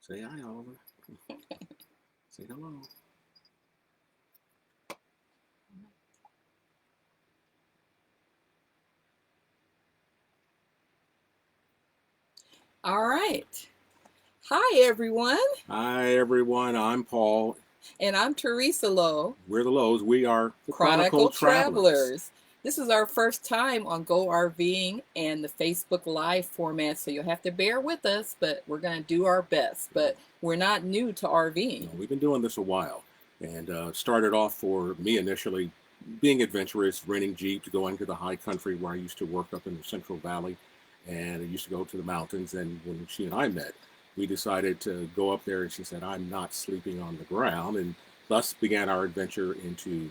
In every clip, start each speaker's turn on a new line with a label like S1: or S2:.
S1: Say hi, Oliver. Say hello.
S2: All right. Hi, everyone.
S1: Hi, everyone. I'm Paul.
S2: And I'm Teresa Lowe,
S1: We're the Lowes. We are the Chronicle
S2: Chronicle
S1: Travelers.
S2: Travelers. This is our first time on Go RVing and the Facebook Live format, so you'll have to bear with us, but we're going to do our best. But we're not new to RVing.
S1: We've been doing this a while, and started off for me initially being adventurous, renting Jeep to go into the high country where I used to work up in the Central Valley, and I used to go to the mountains. And when she and I met, we decided to go up there, and she said, "I'm not sleeping on the ground," and thus began our adventure into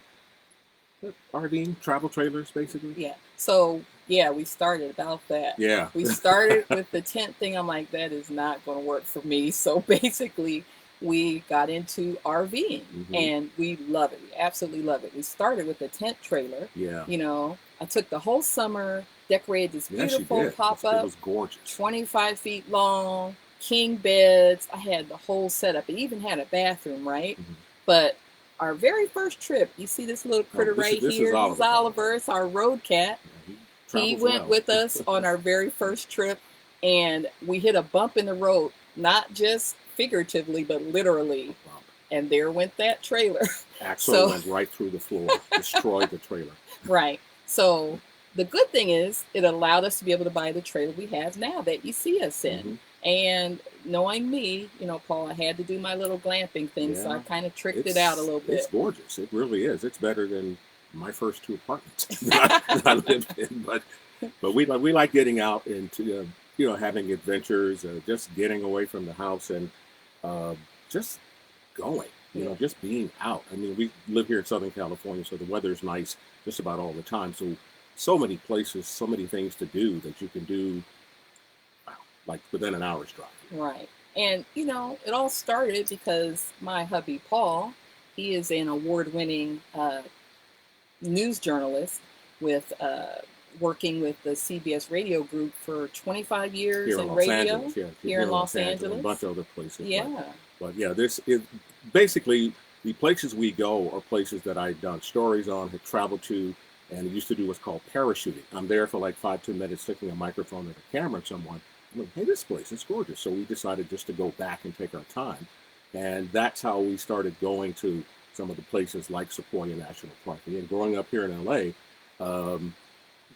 S1: RVing, travel trailers, basically.
S2: Yeah. So, yeah, we started about that.
S1: Yeah.
S2: We started with the tent thing. I'm like, that is not going to work for me. So basically, we got into RVing and we love it. We absolutely love it. We started with a tent trailer.
S1: Yeah.
S2: You know, I took the whole summer, decorated this beautiful pop up.
S1: It was gorgeous.
S2: 25 feet long, king beds. I had the whole setup. It even had a bathroom, right? But our very first trip, you see this little critter here? This is Oliver. It's our road cat. He went with us on our very first trip, and we hit a bump in the road, not just figuratively, but literally. And there went that trailer.
S1: Axle went right through the floor, destroyed the trailer.
S2: Right. So the good thing is it allowed us to be able to buy the trailer we have now that you see us in. And knowing me, you know, Paul, I had to do my little glamping thing, so I kind of tricked it out a little bit.
S1: It's gorgeous. It really is. It's better than my first two apartments that I lived in. But we like getting out into, you know, having adventures, just getting away from the house and just going, you know, just being out. I mean, we live here in Southern California, so the weather's nice just about all the time. So many places, so many things to do that you can do like within an hour's drive.
S2: Right. And, you know, it all started because my hubby, Paul, he is an award-winning news journalist with working with the CBS radio group for 25 years
S1: here
S2: in
S1: radio.
S2: Angeles, yeah. Here in Los Angeles.
S1: A bunch of other places.
S2: Yeah.
S1: But yeah, this is basically the places we go are places that I've done stories on, have traveled to, and used to do what's called parachuting. I'm there for like 5-10 minutes, sticking a microphone and a camera at someone. Like, hey, this place is gorgeous. So we decided just to go back and take our time. And that's how we started going to some of the places like Sequoia National Park. And growing up here in LA,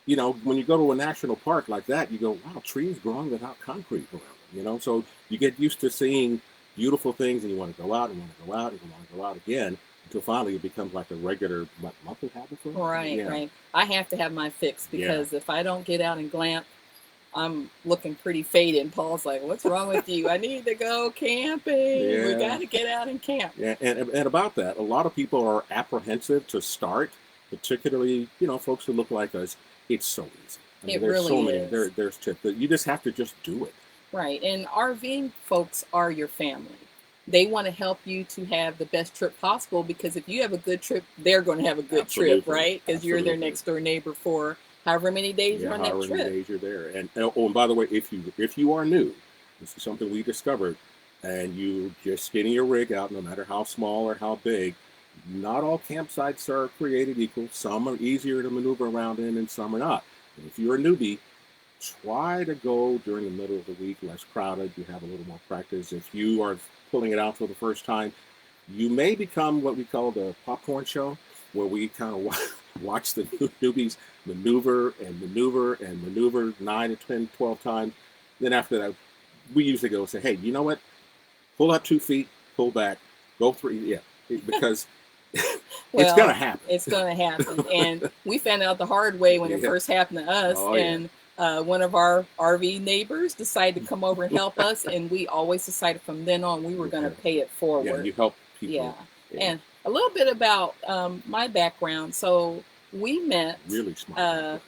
S1: you know, when you go to a national park like that, you go, wow, trees growing without concrete around them, you know? So you get used to seeing beautiful things and you want to go out and want to go out and you want to go out again until finally it becomes like a regular monthly habit for us.
S2: Right, right. I have to have my fix because if I don't get out and glamp, I'm looking pretty faded. And Paul's like, what's wrong with you? I need to go camping. We got to get out and camp.
S1: Yeah, and about that, a lot of people are apprehensive to start, particularly, you know, folks who look like us. It's so easy. I mean, there's so many. There's tips that you just have to just do it.
S2: Right. And RVing folks are your family. They want to help you to have the best trip possible because if you have a good trip, they're going to have a good trip, right? Because you're their next door neighbor for however many days you're on that trip.
S1: However many days you're there. And and by the way, if you are new, this is something we discovered, and you just getting your rig out, no matter how small or how big, not all campsites are created equal. Some are easier to maneuver around in, and some are not. And if you're a newbie, try to go during the middle of the week, less crowded. You have a little more practice. If you are pulling it out for the first time, you may become what we call the popcorn show, where we kind of watch the newbies maneuver and maneuver and maneuver 9 to 10, 12 times. Then after that, we usually go and say, hey, you know what? Pull up 2 feet, pull back, go 3. Yeah, because it's going to happen.
S2: It's going to happen. And we found out the hard way when it first happened to us. And one of our RV neighbors decided to come over and help us. And we always decided from then on we were going to pay it forward.
S1: Yeah, you help people.
S2: Yeah. And a little bit about my background. So we met,
S1: really smart.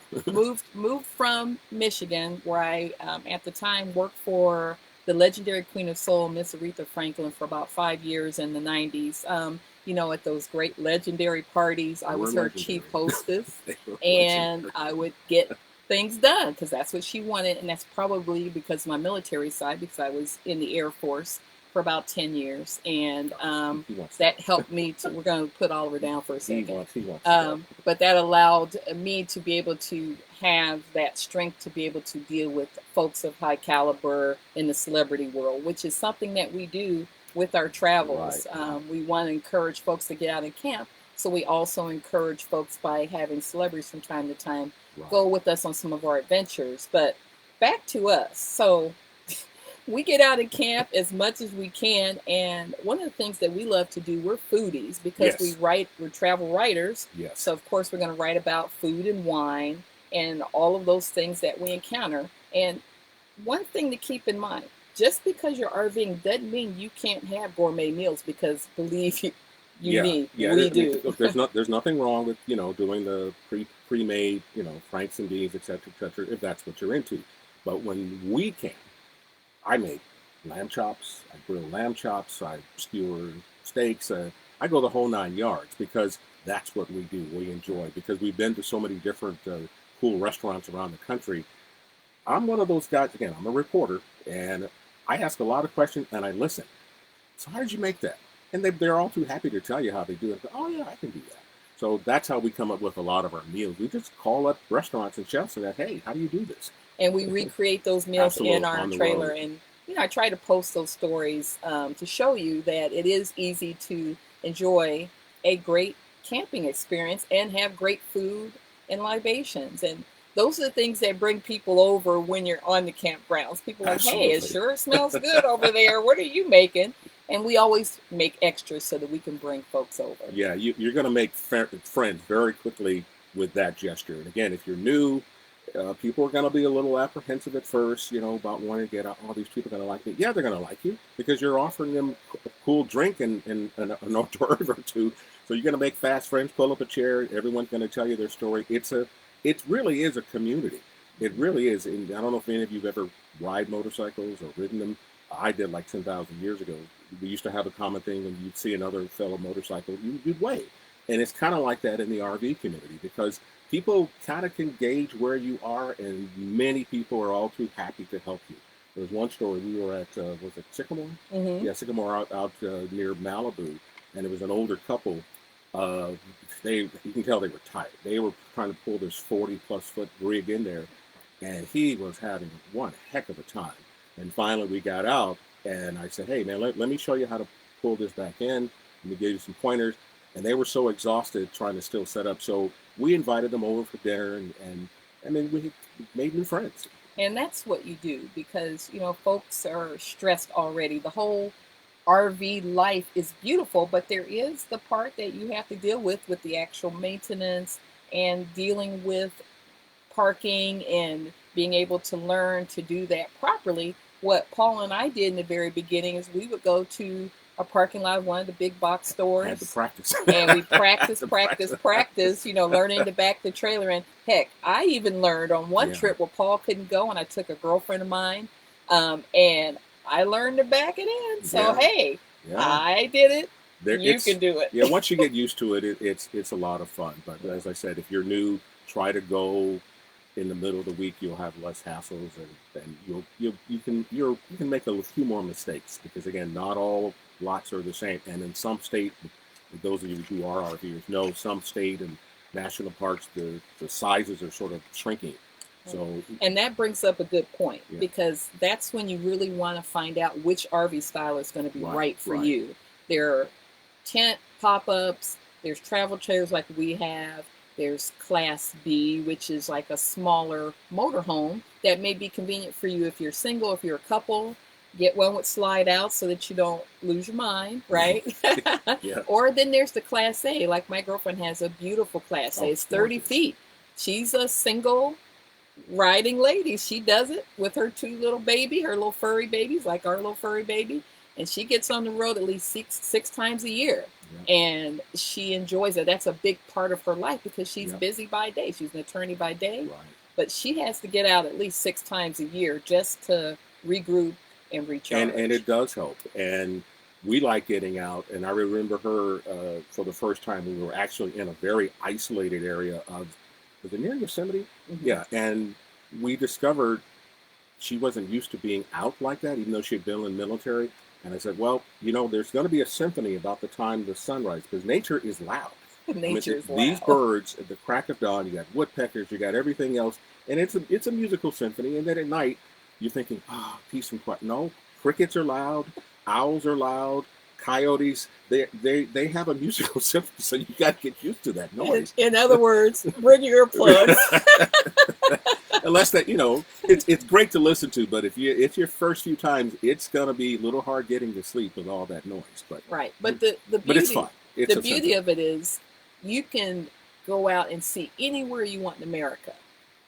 S2: moved from Michigan, where I at the time worked for the legendary Queen of Soul, Miss Aretha Franklin, for about 5 years in the 90s. You know, at those great legendary parties, I was her chief hostess, and I would get things done because that's what she wanted, and that's probably because of my military side, because I was in the Air Force. for about 10 years. And that helped me to, we're going to put Oliver down for a second. But that allowed me to be able to have that strength to be able to deal with folks of high caliber in the celebrity world, which is something that we do with our travels. We want to encourage folks to get out and camp. So we also encourage folks by having celebrities from time to time go with us on some of our adventures. But back to us. So we get out and camp as much as we can. And one of the things that we love to do, we're foodies because we're travel writers. So of course we're going to write about food and wine and all of those things that we encounter. And one thing to keep in mind, just because you're RVing doesn't mean you can't have gourmet meals, because believe you, we do.
S1: There's nothing wrong with, doing the pre-made, franks and beans, etc., if that's what you're into. But when we camp, I make lamb chops, I grill lamb chops, I skewer steaks, I go the whole 9 yards, because that's what we do. We enjoy, because we've been to so many different cool restaurants around the country. I'm one of those guys, again, I'm a reporter, and I ask a lot of questions and I listen. So how did you make that? And they're all too happy to tell you how they do it. Oh yeah, I can do that. So that's how we come up with a lot of our meals. We just call up restaurants and chefs and say, hey, how do you do this?
S2: And we recreate those meals in our trailer. And I try to post those stories to show you that it is easy to enjoy a great camping experience and have great food and libations. And those are the things that bring people over when you're on the campgrounds. People are like, hey, it sure smells good over there. What are you making? And we always make extras so that we can bring folks over.
S1: Yeah, you're going to make friends very quickly with that gesture. And again, if you're new, people are going to be a little apprehensive at first, about wanting to get out. Oh, these people are going to like me. Yeah, they're going to like you because you're offering them a cool drink and an hors d'oeuvre or two. So you're going to make fast friends, pull up a chair. Everyone's going to tell you their story. It really is a community. It really is. And I don't know if any of you have ever ride motorcycles or ridden them. I did like 10,000 years ago. We used to have a common thing when you'd see another fellow motorcycle, you'd wave. And it's kind of like that in the RV community, because people kind of can gauge where you are, and many people are all too happy to help you. There's one story, we were at, was it Sycamore?
S2: Mm-hmm.
S1: Yeah, Sycamore out near Malibu, and it was an older couple. You can tell they were tired. They were trying to pull this 40-plus foot rig in there, and he was having one heck of a time. And finally we got out, and I said, hey man, let me show you how to pull this back in. Let me give you some pointers. And they were so exhausted trying to still set up. So we invited them over for dinner, and we made new friends.
S2: And that's what you do, because, folks are stressed already. The whole RV life is beautiful, but there is the part that you have to deal with the actual maintenance and dealing with parking and being able to learn to do that properly. What Paul and I did in the very beginning is we would go to a parking lot of one of the big box stores.
S1: I had to practice.
S2: And we practice, learning to back the trailer. And heck, I even learned on one trip where Paul couldn't go, and I took a girlfriend of mine, and I learned to back it in. So, hey, I did it. You can do it.
S1: Yeah, once you get used to it, it's a lot of fun. But as I said, if you're new, try to go in the middle of the week. You'll have less hassles, and you can make a few more mistakes, because again, not all lots are the same. And in some state, those of you who are RVers know, some state and national parks, the sizes are sort of shrinking. So,
S2: and that brings up a good point, because that's when you really want to find out which RV style is going to be right for you. There are tent pop-ups, there's travel trailers like we have, there's Class B, which is like a smaller motorhome that may be convenient for you if you're single, if you're a couple. Get one with slide out so that you don't lose your mind, right? Or then there's the Class A. Like my girlfriend has a beautiful Class A. It's 30 feet. She's a single riding lady. She does it with her two little baby, her little furry babies, like our little furry baby. And she gets on the road at least six times a year. And she enjoys it. That's a big part of her life, because she's busy by day. She's an attorney by day. But she has to get out at least 6 times a year just to regroup and recharge.
S1: And it does help. And we like getting out. And I remember her for the first time, we were actually in a very isolated area was it near Yosemite?
S2: Mm-hmm.
S1: Yeah. And we discovered she wasn't used to being out like that, even though she had been in the military. And I said, well, you know, there's going to be a symphony about the time the sun rises, because nature is loud.
S2: Nature is loud.
S1: These birds at the crack of dawn, you got woodpeckers, you got everything else, and it's a musical symphony. And then at night, you're thinking, peace and quiet. No, crickets are loud, owls are loud, coyotes. They have a musical symphony, so you got to get used to that noise.
S2: In other words, bring your earplugs.
S1: Unless that, you know, it's great to listen to, but if your first few times, it's gonna be a little hard getting to sleep with all that noise. But
S2: right, but the beauty,
S1: but it's fun.
S2: The beauty of it is you can go out and see anywhere you want in America.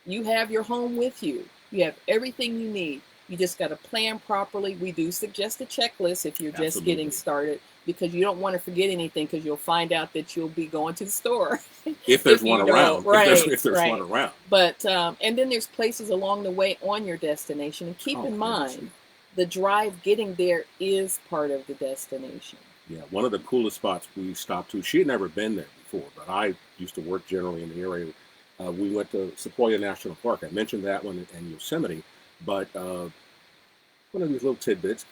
S2: You have your home with you. You have everything you need. You just got to plan properly. We do suggest a checklist if you're just getting started, because you don't want to forget anything, because you'll find out that you'll be going to the store.
S1: If there's one around.
S2: Right.
S1: If there's one around.
S2: But, and then there's places along the way on your destination. And keep in mind, the drive getting there is part of the destination.
S1: Yeah, one of the coolest spots we stopped to, she had never been there before, but I used to work generally in the area. We went to Sequoia National Park. I mentioned that one in Yosemite, but one of these little tidbits,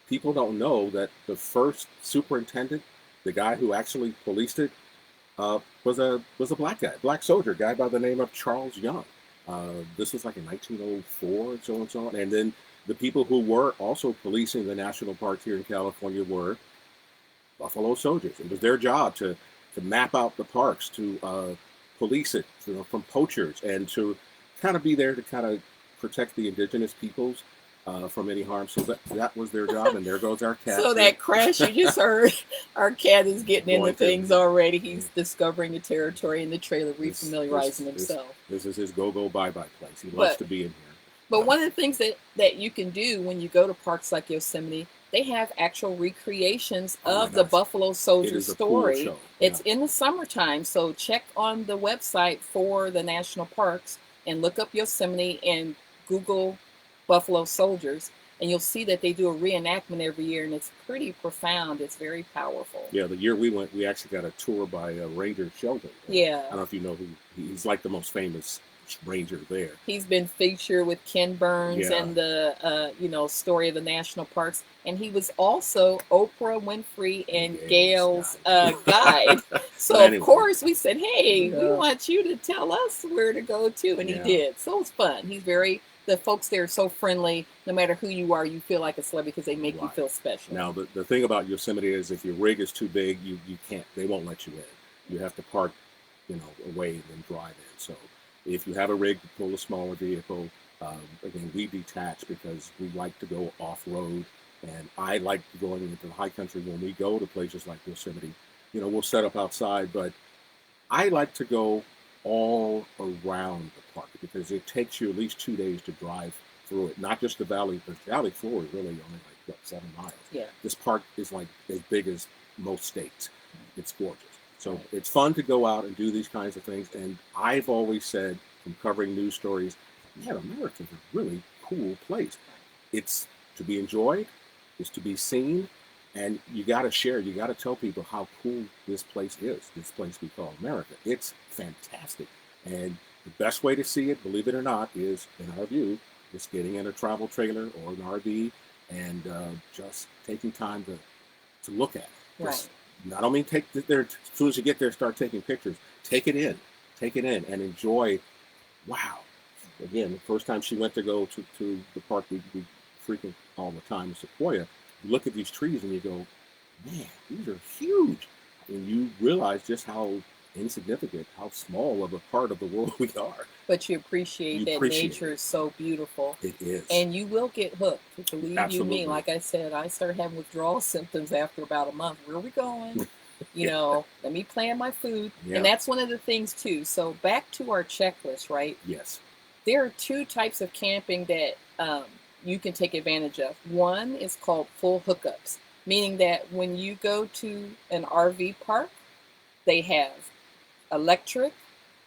S1: people don't know that the first superintendent, the guy who actually policed it, was a black guy, black soldier, guy by the name of Charles Young. This was like in 1904 and so on and so on. And then the people who were also policing the national parks here in California were Buffalo Soldiers. It was their job to map out the parks, to police it, you know, from poachers, and to kind of be there to kind of protect the indigenous peoples from any harm. So that was their job, and there goes our cat.
S2: So that crash you just heard, our cat is getting into things already. He's discovering the territory in the trailer, refamiliarizing himself.
S1: This is his go bye-bye place. He loves to be in here.
S2: But one of the things that you can do when you go to parks like Yosemite, they have actual recreations of the Buffalo Soldier story. Cool show. It's in the summertime, so check on the website for the national parks and look up Yosemite and Google Buffalo Soldiers, and you'll see that they do a reenactment every year, and it's pretty profound. It's very powerful. Yeah,
S1: the year we went, we actually got a tour by Ranger Sheldon.
S2: Yeah.
S1: I don't know if you know who he's like, the most famous ranger there.
S2: He's been featured with Ken Burns and the story of the national parks, and he was also Oprah Winfrey and Gail's guide. So anyway, of course we said, hey, we want you to tell us where to go to, and he did. So it's fun. The folks there are so friendly. No matter who you are, you feel like a celebrity because they make you feel special.
S1: Now the thing about Yosemite is, if your rig is too big, you can't. They won't let you in. You have to park, away and then drive in. So if you have a rig to pull a smaller vehicle, again, we detach because we like to go off-road, and I like going into the high country when we go to places like Yosemite. We'll set up outside, but I like to go all around the park because it takes you at least 2 days to drive through it. Not just the valley, but the valley floor is really only like 7 miles.
S2: Yeah.
S1: This park is like as big as most states. It's gorgeous. So it's fun to go out and do these kinds of things. And I've always said, from covering news stories, man, America's a really cool place. It's to be enjoyed, it's to be seen, and you got to share. You got to tell people how cool this place is, this place we call America. It's fantastic. And the best way to see it, believe it or not, is, in our view, just getting in a travel trailer or an RV and just taking time to look at it.
S2: Right.
S1: Not only take it there, as soon as you get there, start taking pictures. Take it in, and enjoy. Wow. Again, the first time she went to go to the park we frequent all the time, Sequoia, you look at these trees and you go, man, these are huge. And you realize just how insignificant, how small of a part of the world we are.
S2: But you appreciate that nature is so beautiful.
S1: It is.
S2: And you will get hooked. Believe
S1: Absolutely.
S2: you me. Like I said, I started having withdrawal symptoms after about a month. Where are we going? Let me plan my food. Yeah. And that's one of the things too. So back to our checklist, right?
S1: Yes.
S2: There are 2 types of camping that you can take advantage of. One is called full hookups, meaning that when you go to an RV park, they have electric,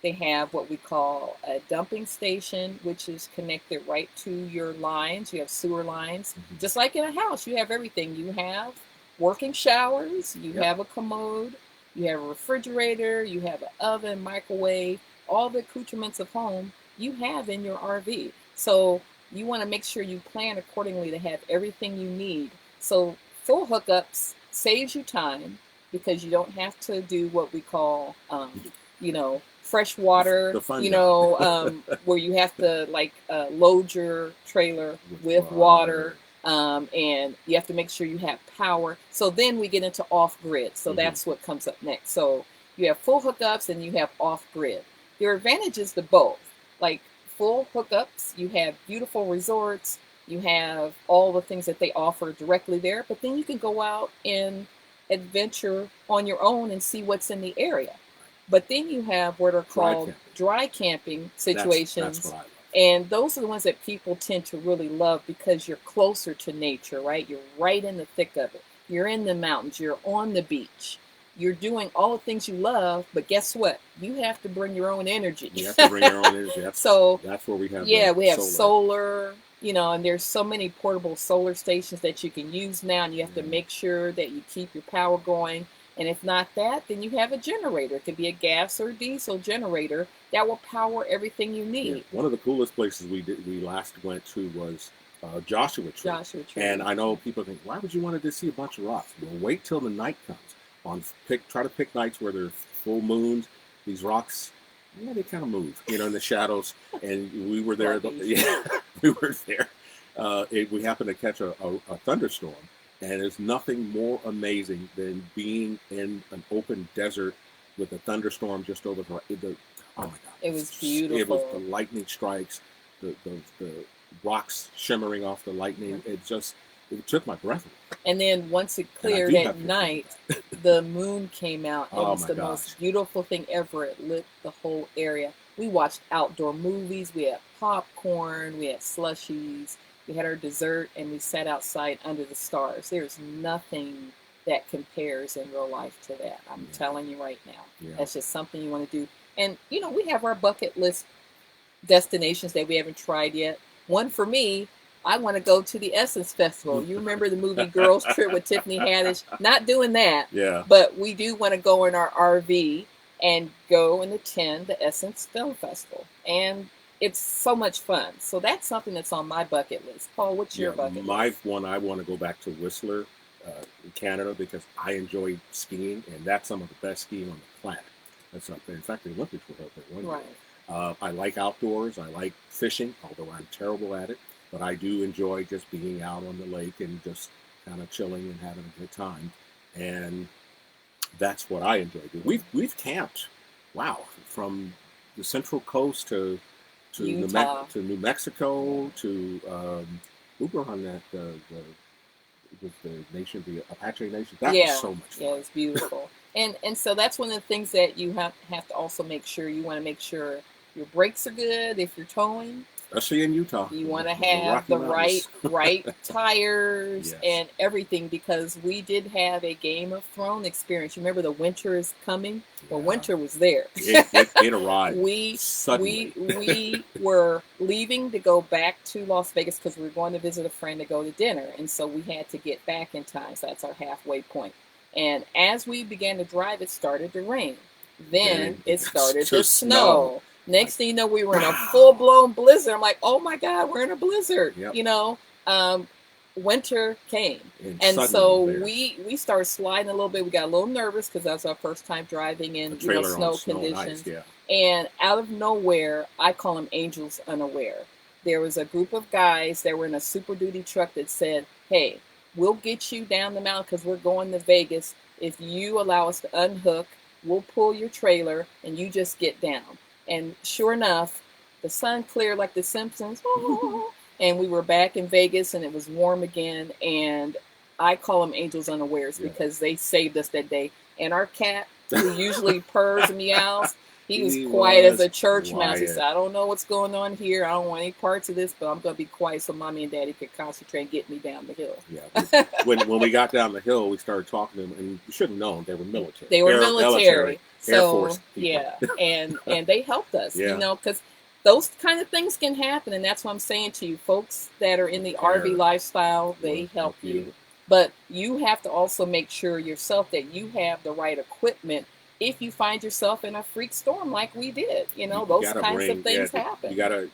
S2: they have what we call a dumping station, which is connected right to your lines. You have sewer lines. Mm-hmm. Just like in a house, you have everything. You have working showers, you have a commode, you have a refrigerator, you have an oven, microwave, all the accoutrements of home you have in your RV. So you want to make sure you plan accordingly to have everything you need. So full hookups saves you time because you don't have to do what we call, you know, fresh water, you know, where you have to like load your trailer with water. And you have to make sure you have power. So then we get into off-grid. So that's what comes up next. So you have full hookups and you have off-grid. There are advantages to both. Like full hookups, you have beautiful resorts, you have all the things that they offer directly there, but then you can go out and adventure on your own and see what's in the area. But then you have what are called dry camping situations. That's what I love. And those are the ones that people tend to really love because you're closer to nature, right? You're right in the thick of it. You're in the mountains. You're on the beach. You're doing all the things you love, but guess what? You have to bring your own energy.
S1: You have to bring your own energy. So that's where we have.
S2: Yeah, we have solar. You know, and there's so many portable solar stations that you can use now, and you have to make sure that you keep your power going. And if not that, then you have a generator. It could be a gas or diesel generator that will power everything you need.
S1: Yeah. One of the coolest places we last went to was Joshua Tree. And I know people think, why would you want to see a bunch of rocks? Well, wait till the night comes. Try to pick nights where there's full moons. These rocks, yeah, they kind of move, you know, in the shadows. And we were there. We were there. We happened to catch a thunderstorm. And there's nothing more amazing than being in an open desert with a thunderstorm just over the. Oh my God!
S2: It was beautiful.
S1: It was the lightning strikes, the rocks shimmering off the lightning. It took my breath away.
S2: And then once it cleared at night, the moon came out. It was the most beautiful thing ever. It lit the whole area. We watched outdoor movies. We had popcorn. We had slushies. We had our dessert, and we sat outside under the stars. There's nothing that compares in real life to that. I'm telling you right now. Yeah. That's just something you want to do. And, you know, we have our bucket list destinations that we haven't tried yet. One for me, I want to go to the Essence Festival. You remember the movie Girls Trip with Tiffany Haddish? Not doing that.
S1: Yeah.
S2: But we do want to go in our RV and go and attend the Essence Film Festival. And it's so much fun. So that's something that's on my bucket list. Paul, what's your bucket list?
S1: My one, I want to go back to Whistler, Canada, because I enjoy skiing, and that's some of the best skiing on the planet. That's up there. In fact, the Olympics were up there one year. I like outdoors. I like fishing, although I'm terrible at it. But I do enjoy just being out on the lake and just kind of chilling and having a good time. And that's what I enjoy doing. We've camped, from the Central Coast to New Mexico, to we were on that the nation, the Apache Nation. That was so much fun.
S2: Yeah, it's beautiful. and so that's one of the things that you have to also make sure. You want to make sure your brakes are good if you're towing.
S1: Especially in Utah.
S2: You want to have the right tires and everything, because we did have a Game of Thrones experience. You remember the winter is coming? Well, winter was there.
S1: It arrived.
S2: We were leaving to go back to Las Vegas because we were going to visit a friend to go to dinner. And so we had to get back in time. So that's our halfway point. And as we began to drive, it started to rain. Then it started to snow. Next thing you know, we were in a full-blown blizzard. I'm like, oh my God, we're in a blizzard.
S1: Yep.
S2: You know, winter came. And so we started sliding a little bit. We got a little nervous because that was our first time driving in snow conditions. And out of nowhere, I call them angels unaware. There was a group of guys that were in a Super Duty truck that said, hey, we'll get you down the mountain because we're going to Vegas. If you allow us to unhook, we'll pull your trailer and you just get down. And sure enough, the sun cleared like The Simpsons, and we were back in Vegas, and it was warm again. And I call them angels unawares because they saved us that day. And our cat, who usually purrs and meows, he was quiet as a church mouse. He said, I don't know what's going on here. I don't want any parts of this, but I'm going to be quiet so Mommy and Daddy could concentrate and get me down the hill.
S1: Yeah. when we got down the hill, we started talking to them, and you should have known they were military.
S2: They were military.
S1: Air Force people.
S2: Yeah, and they helped us, you know, because those kind of things can happen, and that's what I'm saying to you, folks that are in the RV lifestyle, they help you. But you have to also make sure yourself that you have the right equipment if you find yourself in a freak storm like we did, those kinds of things happen.
S1: You gotta,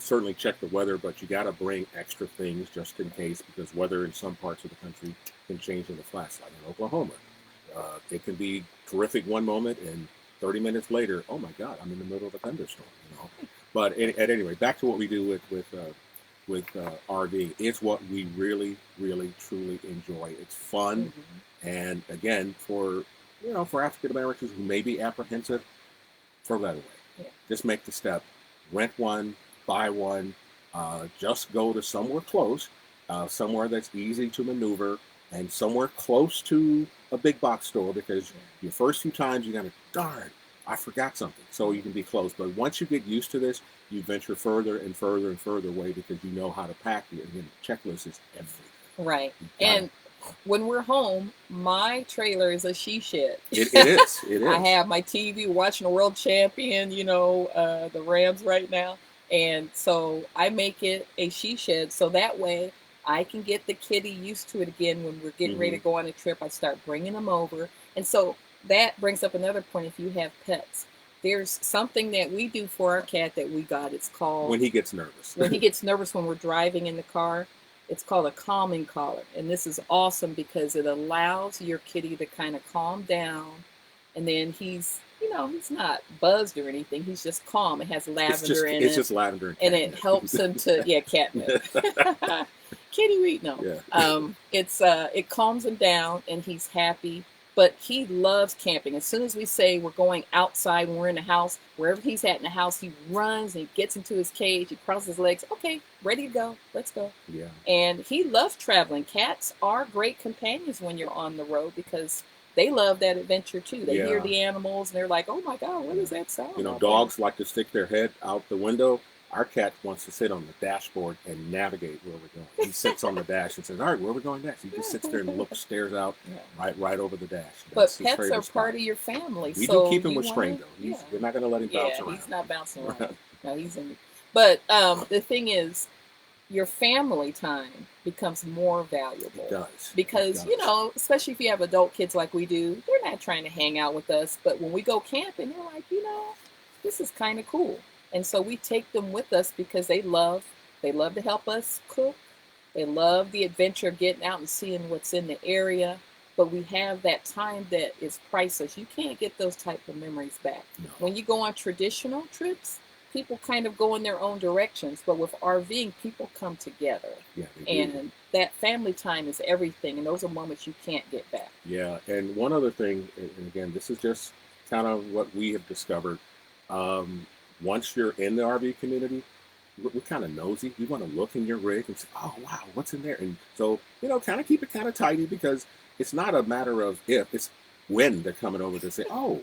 S1: certainly check the weather, but you gotta bring extra things just in case, because weather in some parts of the country can change in a flash. Like in Oklahoma, it can be terrific one moment, and 30 minutes later, oh my God, I'm in the middle of a thunderstorm. But at any rate, back to what we do with RV. It's what we really, really, truly enjoy. It's fun, and again, for African Americans who may be apprehensive, throw that away. Yeah. Just make the step. Rent one, buy one. Just go to somewhere close, somewhere that's easy to maneuver, and somewhere close to a big box store, because your first few times you're going to, darn, I forgot something. So you can be close. But once you get used to this, you venture further and further and further away, because you know how to pack it. Again, the checklist is everything. Right.
S2: And when we're home, my trailer is a she shed.
S1: It is. It is.
S2: I have my TV watching the world champion, the Rams right now. And so I make it a she shed, so that way I can get the kitty used to it again. When we're getting ready to go on a trip, I start bringing them over. And so that brings up another point. If you have pets, there's something that we do for our cat that we got. It's called...
S1: When he gets nervous.
S2: When he gets nervous when we're driving in the car. It's called a calming collar. And this is awesome because it allows your kitty to kind of calm down. And then he's not buzzed or anything. He's just calm. It has lavender in it.
S1: It's just lavender.
S2: And it helps him to, catnip. Kitty weed, no. Yeah. It calms him down and he's happy. But he loves camping. As soon as we say we're going outside when we're in the house, wherever he's at in the house, he runs and he gets into his cage. He crosses his legs. Okay, ready to go. Let's go. Yeah. And he loves traveling. Cats are great companions when you're on the road because they love that adventure too. They hear the animals and they're like, oh my God, what is that sound?
S1: Dogs like to stick their head out the window. Our cat wants to sit on the dashboard and navigate where we're going. He sits on the dash and says, all right, where are we going next? He just sits there and stares out right over the dash.
S2: But pets are part of your family.
S1: We do keep him restrained, though. We're not going to let him bounce around.
S2: He's not bouncing around. No, he's in. But the thing is, your family time becomes more valuable.
S1: It does.
S2: Because, especially if you have adult kids like we do, they're not trying to hang out with us. But when we go camping, they're like, this is kind of cool. And so we take them with us because they love to help us cook. They love the adventure of getting out and seeing what's in the area. But we have that time that is priceless. You can't get those type of memories back. No. When you go on traditional trips, people kind of go in their own directions. But with RVing, people come together. Yeah, and that family time is everything. And those are moments you can't get back.
S1: Yeah. And one other thing, and again, this is just kind of what we have discovered. Once you're in the RV community, we're kind of nosy. We want to look in your rig and say, oh, wow, what's in there? And so, kind of keep it kind of tidy, because it's not a matter of if, it's when they're coming over to say, oh,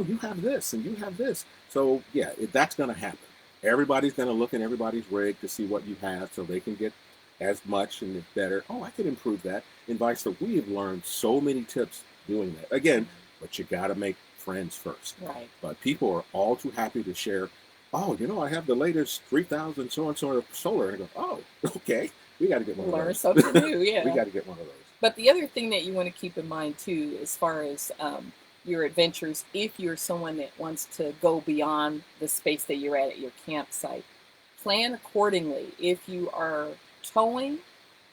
S1: you have this and you have this. So, yeah, that's going to happen. Everybody's going to look in everybody's rig to see what you have so they can get as much and better. Oh, I could improve that. And vice versa. We have learned so many tips doing that. Again, but you got to make friends first.
S2: Right.
S1: But people are all too happy to share, oh, I have the latest 3,000 so-and-so solar. And I go, oh, okay. We got to get one of those.
S2: Learn something new, yeah.
S1: We got to get one of those.
S2: But the other thing that you want to keep in mind, too, as far as your adventures, if you're someone that wants to go beyond the space that you're at your campsite, plan accordingly. If you are towing,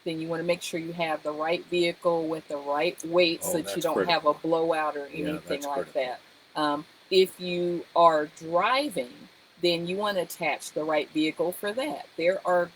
S2: then you want to make sure you have the right vehicle with the right weight so that you don't have a blowout or anything like that. If you are driving, then you want to attach the right vehicle for that. There are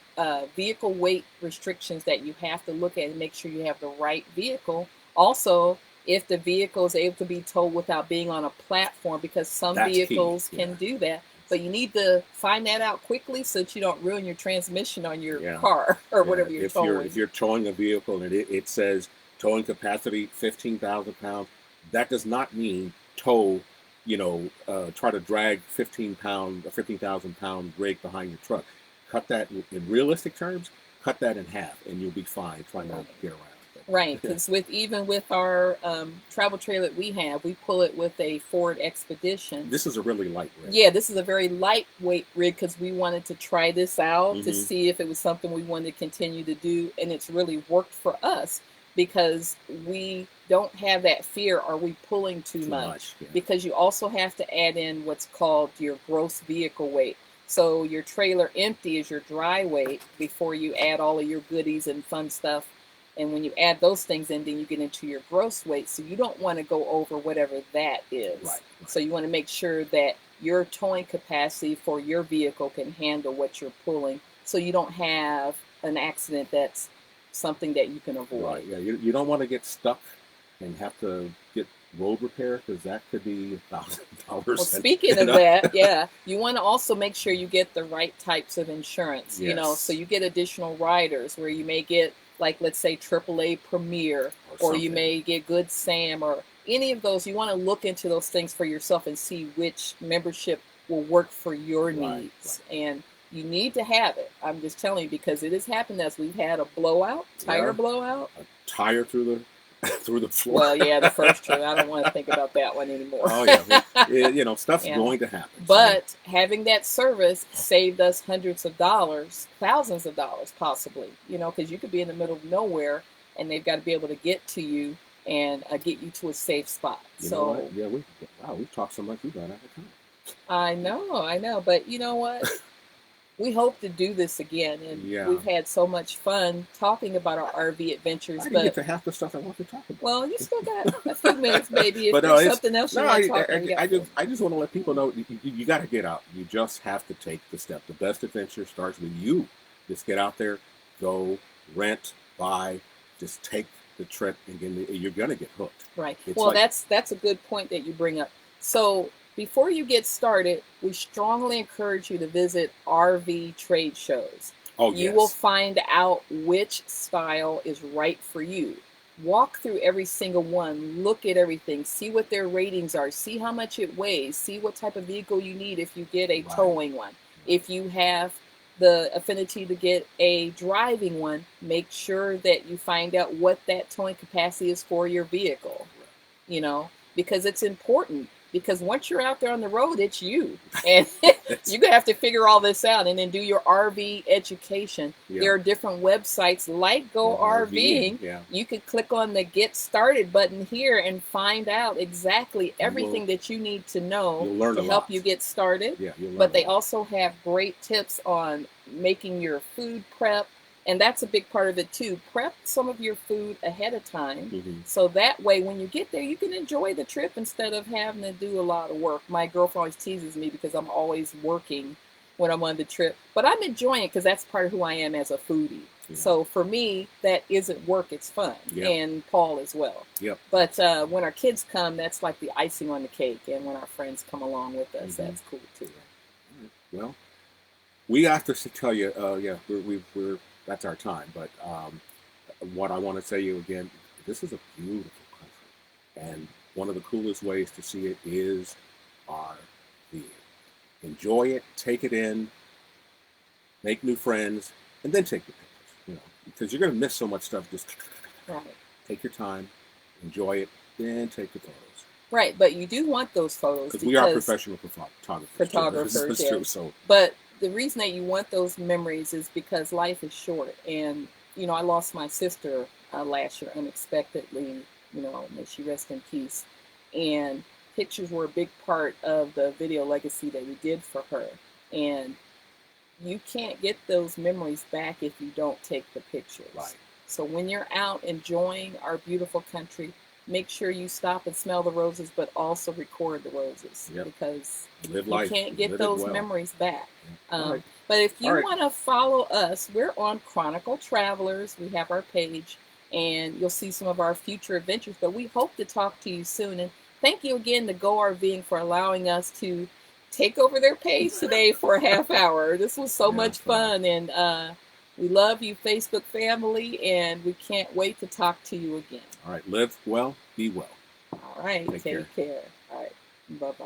S2: vehicle weight restrictions that you have to look at and make sure you have the right vehicle. Also, if the vehicle is able to be towed without being on a platform, because some vehicles can do that. But you need to find that out quickly so that you don't ruin your transmission on your car or whatever you're towing.
S1: If you're towing a vehicle and it says towing capacity 15,000 pounds, that does not mean tow, try to drag 15,000 pound rig behind your truck. Cut that in realistic terms, cut that in half and you'll be fine. Try not to get around.
S2: Right, because even with our travel trailer that we have, we pull it with a Ford Expedition.
S1: This is a really light rig.
S2: Yeah, this is a very lightweight rig because we wanted to try this out to see if it was something we wanted to continue to do, and it's really worked for us. because we don't have that fear. Are we pulling too much? Yeah. Because you also have to add in what's called your gross vehicle weight. So your trailer empty is your dry weight before you add all of your goodies and fun stuff. And when you add those things in, then you get into your gross weight. So you don't want to go over whatever that is. Right. So you want to make sure that your towing capacity for your vehicle can handle what you're pulling, so you don't have an accident that's something that you can avoid.
S1: Right. Yeah. You don't want to get stuck and have to get road repair, because that could be $1,000.
S2: Well, speaking of that, yeah, you want to also make sure you get the right types of insurance. Yes. You know, so you get additional riders where you may get, like, let's say AAA Premier, or you may get Good Sam, or any of those. You want to look into those things for yourself and see which membership will work for your needs. Right. And you need to have it. I'm just telling you, because it has happened as we've had a blowout, tire blowout.
S1: A tire through the floor.
S2: Well, yeah, the first trip. I don't want to think about that one anymore.
S1: Oh, yeah. You know, stuff's going to happen.
S2: But having that service saved us hundreds of dollars, thousands of dollars possibly, you know, because you could be in the middle of nowhere and they've got to be able to get to you and get you to a safe spot.
S1: You know what? Yeah, we've talked so much, we've run out of time.
S2: I know. But you know what? We hope to do this again, and we've had so much fun talking about our RV adventures.
S1: I didn't get to half the stuff I want to talk about.
S2: Well, you still got a few minutes, maybe. If there's something else you want to talk about.
S1: I just want to let people know you got to get out. You just have to take the step. The best adventure starts with you. Just get out there, go, rent, buy, just take the trip, and you're going to get hooked.
S2: Right. Well, that's a good point that you bring up. So before you get started, we strongly encourage you to visit RV trade shows.
S1: Oh, yes.
S2: You will find out which style is right for you. Walk through every single one, look at everything, see what their ratings are, see how much it weighs, see what type of vehicle you need if you get a towing one. If you have the affinity to get a driving one, make sure that you find out what that towing capacity is for your vehicle, you know, because it's important. Because once you're out there on the road, it's you. And you're going to have to figure all this out and then do your RV education. Yeah. There are different websites like Go RVing. Yeah. You could click on the Get Started button here and find out exactly everything that you need to know to help you get started. Yeah, but they also have great tips on making your food prep. And that's a big part of it too. Prep some of your food ahead of time. So that way when you get there, you can enjoy the trip instead of having to do a lot of work. My girlfriend always teases me because I'm always working when I'm on the trip. But I'm enjoying it because that's part of who I am as a foodie. Yeah. So for me, that isn't work, it's fun. Yep. And Paul as well. Yep. But when our kids come, that's like the icing on the cake. And when our friends come along with us, that's cool too.
S1: Well, we have to tell you, we're that's our time. But what I want to say you again, this is a beautiful country. And one of the coolest ways to see it is RVing. Enjoy it, take it in, make new friends, and then take the pictures. You know, because you're going to miss so much stuff. Just take your time, enjoy it, then take the photos.
S2: Right, but you do want those photos
S1: because we are professional photographers.
S2: This is true. So, but the reason that you want those memories is because life is short. And, you know, I lost my sister last year unexpectedly, you know, may she rest in peace. And pictures were a big part of the video legacy that we did for her. And you can't get those memories back if you don't take the pictures. Right. So when you're out enjoying our beautiful country, make sure you stop and smell the roses, but also record the roses because you can't get those memories back. But if you want to follow us, we're on Chronicle Travelers. We have our page, and you'll see some of our future adventures. But we hope to talk to you soon. And thank you again to Go RVing for allowing us to take over their page today for a half hour. This was so much fun, and we love you, Facebook family, and we can't wait to talk to you again.
S1: All right. Live well, be well.
S2: All right. Take care. All right. Bye-bye.